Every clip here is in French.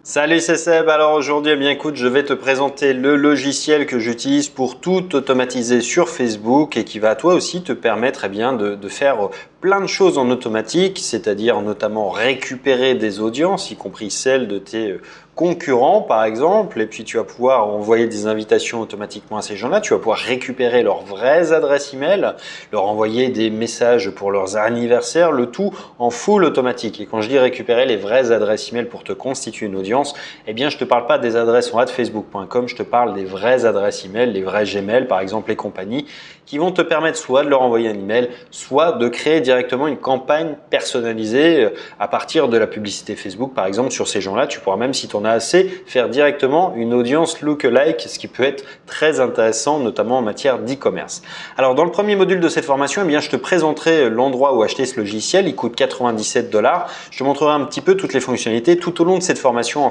Salut, c'est Seb. Alors aujourd'hui, écoute, je vais te présenter le logiciel que j'utilise pour tout automatiser sur Facebook et qui va toi aussi te permettre de faire plein de choses en automatique, c'est-à-dire notamment récupérer des audiences, y compris celles de tes concurrents par exemple, et puis tu vas pouvoir envoyer des invitations automatiquement à ces gens-là, tu vas pouvoir récupérer leurs vraies adresses email, leur envoyer des messages pour leurs anniversaires, le tout en full automatique. Et quand je dis récupérer les vraies adresses email pour te constituer une audience, je ne te parle pas des adresses en facebook.com, je te parle des vraies adresses email, les vrais Gmail par exemple et compagnie, qui vont te permettre soit de leur envoyer un email, soit de créer directement une campagne personnalisée à partir de la publicité Facebook par exemple sur ces gens-là. Tu pourras même, si tu en as assez, faire directement une audience lookalike, ce qui peut être très intéressant notamment en matière d'e-commerce. Alors dans le premier module de cette formation, je te présenterai l'endroit où acheter ce logiciel. Il coûte 97 $. Je te montrerai un petit peu toutes les fonctionnalités. Tout au long de cette formation,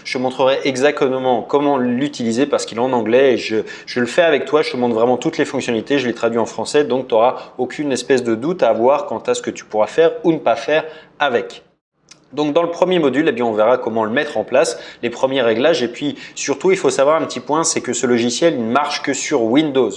je te montrerai exactement comment l'utiliser parce qu'il est en anglais et je le fais avec toi. Je te montre vraiment toutes les fonctionnalités. Je les traduis en français, donc tu n'auras aucune espèce de doute à avoir quant à ce que tu pourras faire ou ne pas faire avec. Donc dans le premier module, on verra comment le mettre en place, les premiers réglages et puis surtout il faut savoir un petit point, c'est que ce logiciel ne marche que sur Windows.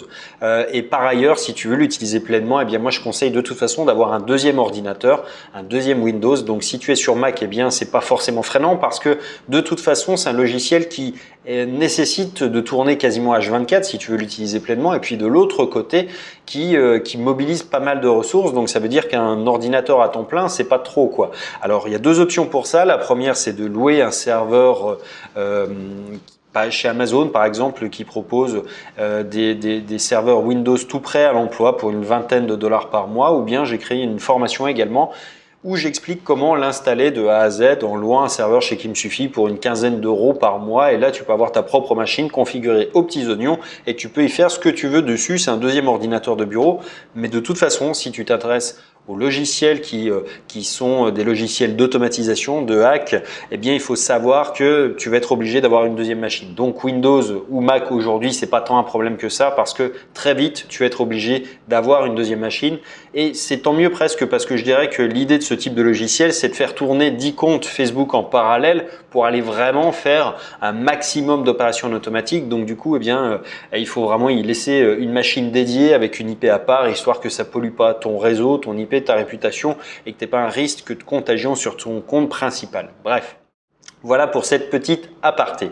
Et par ailleurs, si tu veux l'utiliser pleinement, moi je conseille de toute façon d'avoir un deuxième ordinateur, un deuxième Windows. Donc si tu es sur Mac, c'est pas forcément freinant parce que de toute façon c'est un logiciel qui nécessite de tourner quasiment H24 si tu veux l'utiliser pleinement, et puis de l'autre côté qui mobilise pas mal de ressources, donc ça veut dire qu'un ordinateur à temps plein c'est pas trop quoi. Alors il y a deux options pour ça. La première, c'est de louer un serveur chez Amazon par exemple, qui propose des serveurs Windows tout prêts à l'emploi pour une vingtaine de dollars par mois, ou bien j'ai créé une formation également où j'explique comment l'installer de A à Z en louant un serveur chez Qui Me Suffit pour une quinzaine d'euros par mois. Et là, tu peux avoir ta propre machine configurée aux petits oignons et tu peux y faire ce que tu veux dessus. C'est un deuxième ordinateur de bureau. Mais de toute façon, si tu t'intéresses aux logiciels qui sont des logiciels d'automatisation, de hack, il faut savoir que tu vas être obligé d'avoir une deuxième machine. Donc Windows ou Mac aujourd'hui, c'est pas tant un problème que ça parce que très vite, tu vas être obligé d'avoir une deuxième machine. Et c'est tant mieux presque parce que je dirais que l'idée de ce type de logiciel, c'est de faire tourner 10 comptes Facebook en parallèle pour aller vraiment faire un maximum d'opérations en automatique. Donc du coup, il faut vraiment y laisser une machine dédiée avec une IP à part, histoire que ça pollue pas ton réseau, ton IP, ta réputation et que tu n'aies pas un risque de contagion sur ton compte principal. Bref. Voilà pour cette petite aparté.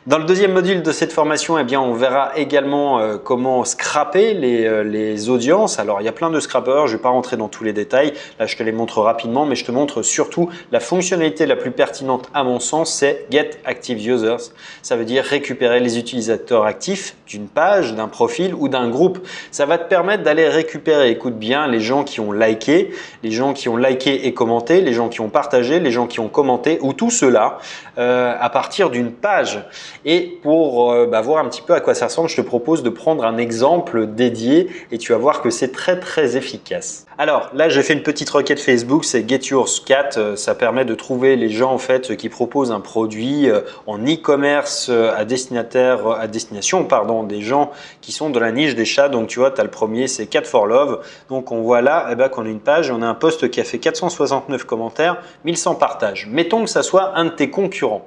Dans le deuxième module de cette formation, on verra également comment scraper les audiences. Alors, il y a plein de scrappers, je ne vais pas rentrer dans tous les détails. Là, je te les montre rapidement, mais je te montre surtout la fonctionnalité la plus pertinente à mon sens, c'est Get Active Users. Ça veut dire récupérer les utilisateurs actifs d'une page, d'un profil ou d'un groupe. Ça va te permettre d'aller récupérer, écoute bien, les gens qui ont liké, et commenté, les gens qui ont partagé, les gens qui ont commenté ou tout cela à partir d'une page. Et pour voir un petit peu à quoi ça ressemble, je te propose de prendre un exemple dédié et tu vas voir que c'est très très efficace. Alors là, j'ai fait une petite requête Facebook, c'est Get Yours Cat. Ça permet de trouver les gens qui proposent un produit en e-commerce à destination des gens qui sont dans la niche des chats. Donc tu vois, tu as le premier, c'est Cat for Love. Donc on voit là qu'on a une page, on a un post qui a fait 469 commentaires, 1100 partages. Mettons que ça soit un de tes concurrents.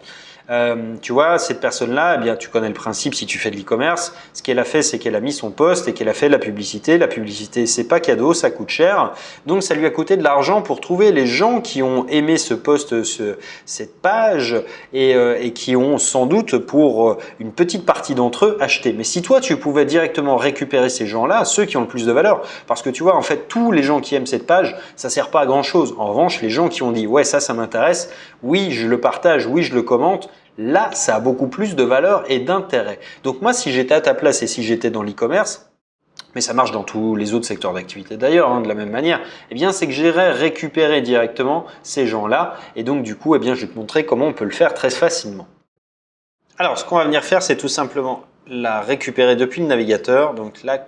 Tu vois, cette personne-là, tu connais le principe si tu fais de l'e-commerce. Ce qu'elle a fait, c'est qu'elle a mis son post et qu'elle a fait de la publicité. La publicité, c'est pas cadeau, ça coûte cher. Donc, ça lui a coûté de l'argent pour trouver les gens qui ont aimé ce post, cette page et qui ont sans doute pour une petite partie d'entre eux acheté. Mais si toi, tu pouvais directement récupérer ces gens-là, ceux qui ont le plus de valeur, parce que tu vois, en fait, tous les gens qui aiment cette page, ça sert pas à grand-chose. En revanche, les gens qui ont dit « ouais, ça m'intéresse, oui, je le partage, oui, je le commente », là, ça a beaucoup plus de valeur et d'intérêt. Donc moi, si j'étais à ta place et si j'étais dans l'e-commerce, mais ça marche dans tous les autres secteurs d'activité d'ailleurs, de la même manière, c'est que j'irais récupérer directement ces gens-là. Et donc du coup, je vais te montrer comment on peut le faire très facilement. Alors, ce qu'on va venir faire, c'est tout simplement la récupérer depuis le navigateur. Donc là,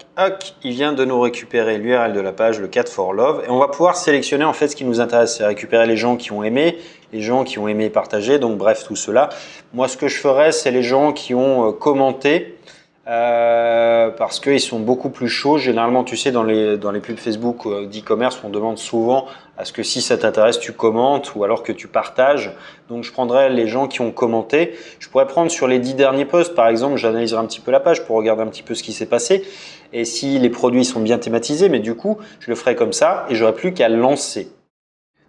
il vient de nous récupérer l'URL de la page, le Cat for Love. Et on va pouvoir sélectionner en fait ce qui nous intéresse, c'est récupérer les gens qui ont aimé, les gens qui ont aimé et partagé. Donc bref, tout cela. Moi, ce que je ferais, c'est les gens qui ont commenté parce qu'ils sont beaucoup plus chauds. Généralement, tu sais, dans les pubs Facebook d'e-commerce, on demande souvent à ce que si ça t'intéresse, tu commentes ou alors que tu partages. Donc, je prendrais les gens qui ont commenté. Je pourrais prendre sur les 10 derniers posts, par exemple, j'analyserai un petit peu la page pour regarder un petit peu ce qui s'est passé et si les produits sont bien thématisés. Mais du coup, je le ferai comme ça et j'aurai plus qu'à lancer.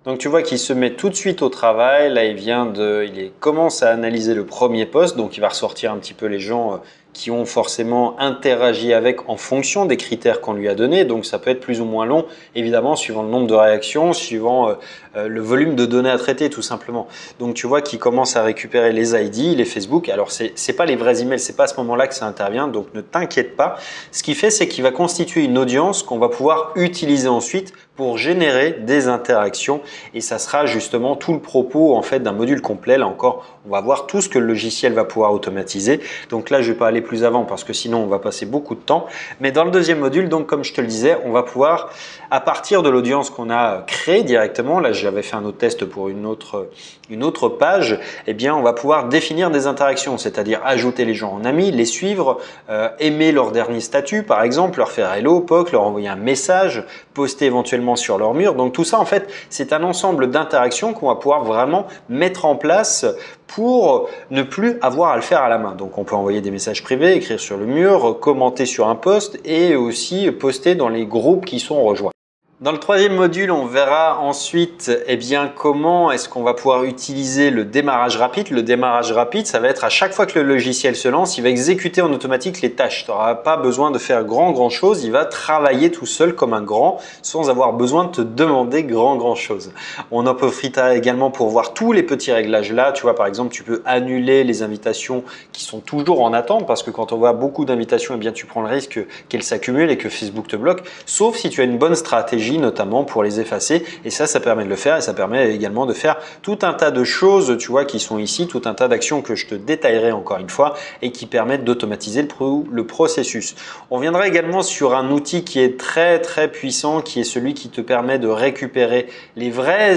Donc tu vois qu'il se met tout de suite au travail. Là, il commence à analyser le premier post. Donc il va ressortir un petit peu les gens qui ont forcément interagi avec en fonction des critères qu'on lui a donnés. Donc ça peut être plus ou moins long, évidemment, suivant le nombre de réactions, suivant le volume de données à traiter, tout simplement. Donc tu vois qu'il commence à récupérer les ID, les Facebook. Alors c'est pas les vrais emails, c'est pas à ce moment-là que ça intervient. Donc ne t'inquiète pas. Ce qu'il fait, c'est qu'il va constituer une audience qu'on va pouvoir utiliser ensuite pour générer des interactions et ça sera justement tout le propos en fait d'un module complet. Là encore, on va voir tout ce que le logiciel va pouvoir automatiser. Donc là, je vais pas aller plus avant parce que sinon on va passer beaucoup de temps. Mais dans le deuxième module, donc comme je te le disais, on va pouvoir à partir de l'audience qu'on a créée directement, là j'avais fait un autre test pour une autre page, eh bien on va pouvoir définir des interactions, c'est-à-dire ajouter les gens en amis, les suivre, aimer leur dernier statut par exemple, leur faire hello, POC, leur envoyer un message, poster éventuellement sur leur mur. Donc tout ça en fait c'est un ensemble d'interactions qu'on va pouvoir vraiment mettre en place pour ne plus avoir à le faire à la main. Donc on peut envoyer des messages privés, écrire sur le mur, commenter sur un post et aussi poster dans les groupes qui sont rejoints. Dans le troisième module, on verra ensuite comment est-ce qu'on va pouvoir utiliser le démarrage rapide. Le démarrage rapide, ça va être à chaque fois que le logiciel se lance, il va exécuter en automatique les tâches. Tu n'auras pas besoin de faire grand chose, il va travailler tout seul comme un grand sans avoir besoin de te demander grand chose. On en profitera également pour voir tous les petits réglages là. Tu vois, par exemple, tu peux annuler les invitations qui sont toujours en attente parce que quand on voit beaucoup d'invitations, tu prends le risque qu'elles s'accumulent et que Facebook te bloque, sauf si tu as une bonne stratégie notamment pour les effacer et ça permet de le faire et ça permet également de faire tout un tas de choses, tu vois, qui sont ici, tout un tas d'actions que je te détaillerai encore une fois et qui permettent d'automatiser le processus. On viendra également sur un outil qui est très puissant, qui est celui qui te permet de récupérer les vrais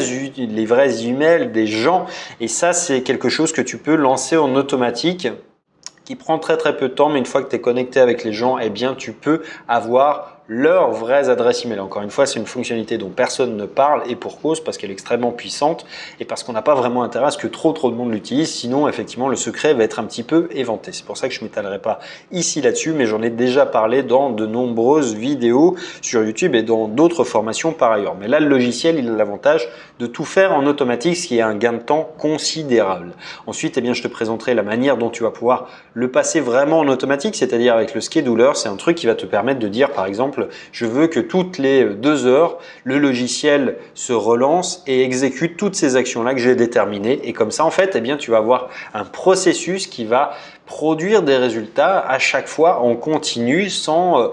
emails des gens et ça c'est quelque chose que tu peux lancer en automatique qui prend très peu de temps, mais une fois que tu es connecté avec les gens, tu peux avoir leurs vraies adresses email. Encore une fois, c'est une fonctionnalité dont personne ne parle et pour cause parce qu'elle est extrêmement puissante et parce qu'on n'a pas vraiment intérêt à ce que trop de monde l'utilise. Sinon, effectivement, le secret va être un petit peu éventé. C'est pour ça que je ne m'étalerai pas ici là-dessus, mais j'en ai déjà parlé dans de nombreuses vidéos sur YouTube et dans d'autres formations par ailleurs. Mais là, le logiciel, il a l'avantage de tout faire en automatique, ce qui est un gain de temps considérable. Ensuite, je te présenterai la manière dont tu vas pouvoir le passer vraiment en automatique, c'est-à-dire avec le scheduler. C'est un truc qui va te permettre de dire, par exemple, je veux que toutes les 2 heures, le logiciel se relance et exécute toutes ces actions-là que j'ai déterminées. Et comme ça, en fait, tu vas avoir un processus qui va produire des résultats à chaque fois en continu sans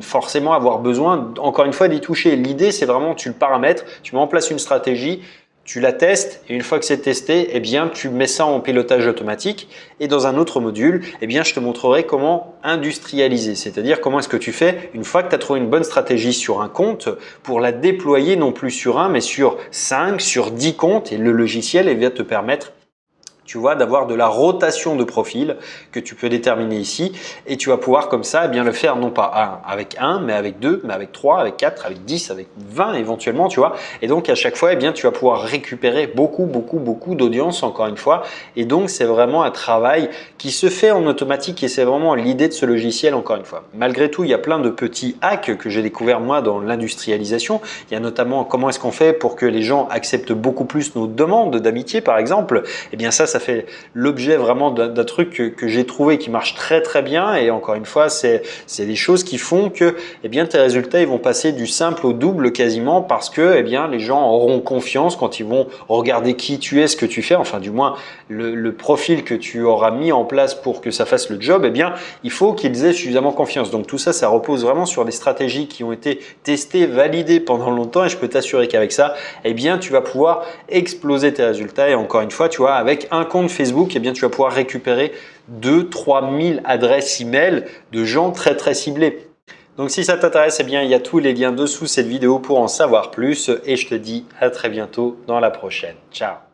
forcément avoir besoin, encore une fois, d'y toucher. L'idée, c'est vraiment, tu le paramètres, tu mets en place une stratégie, tu la testes et une fois que c'est testé, tu mets ça en pilotage automatique. Et dans un autre module, je te montrerai comment industrialiser. C'est-à-dire comment est-ce que tu fais une fois que tu as trouvé une bonne stratégie sur un compte pour la déployer non plus sur un, mais sur 5, sur 10 comptes et le logiciel va te permettre d'avoir de la rotation de profil que tu peux déterminer ici et tu vas pouvoir comme ça le faire non pas avec 1, mais avec 2, mais avec 3, avec 4, avec 10, avec 20 éventuellement, tu vois. Et donc à chaque fois, tu vas pouvoir récupérer beaucoup d'audience encore une fois. Et donc c'est vraiment un travail qui se fait en automatique et c'est vraiment l'idée de ce logiciel encore une fois. Malgré tout, il y a plein de petits hacks que j'ai découvert moi dans l'industrialisation. Il y a notamment comment est-ce qu'on fait pour que les gens acceptent beaucoup plus nos demandes d'amitié par exemple. Ça fait l'objet vraiment d'un truc que j'ai trouvé qui marche très bien et encore une fois c'est des choses qui font que tes résultats ils vont passer du simple au double quasiment parce que les gens auront confiance quand ils vont regarder qui tu es, ce que tu fais, enfin du moins le profil que tu auras mis en place pour que ça fasse le job, il faut qu'ils aient suffisamment confiance. Donc tout ça repose vraiment sur des stratégies qui ont été testées, validées pendant longtemps et je peux t'assurer qu'avec ça, tu vas pouvoir exploser tes résultats et encore une fois, tu vois, avec un compte Facebook, tu vas pouvoir récupérer 2-3 000 adresses email de gens très ciblés. Donc si ça t'intéresse, il y a tous les liens dessous cette vidéo pour en savoir plus et je te dis à très bientôt dans la prochaine. Ciao.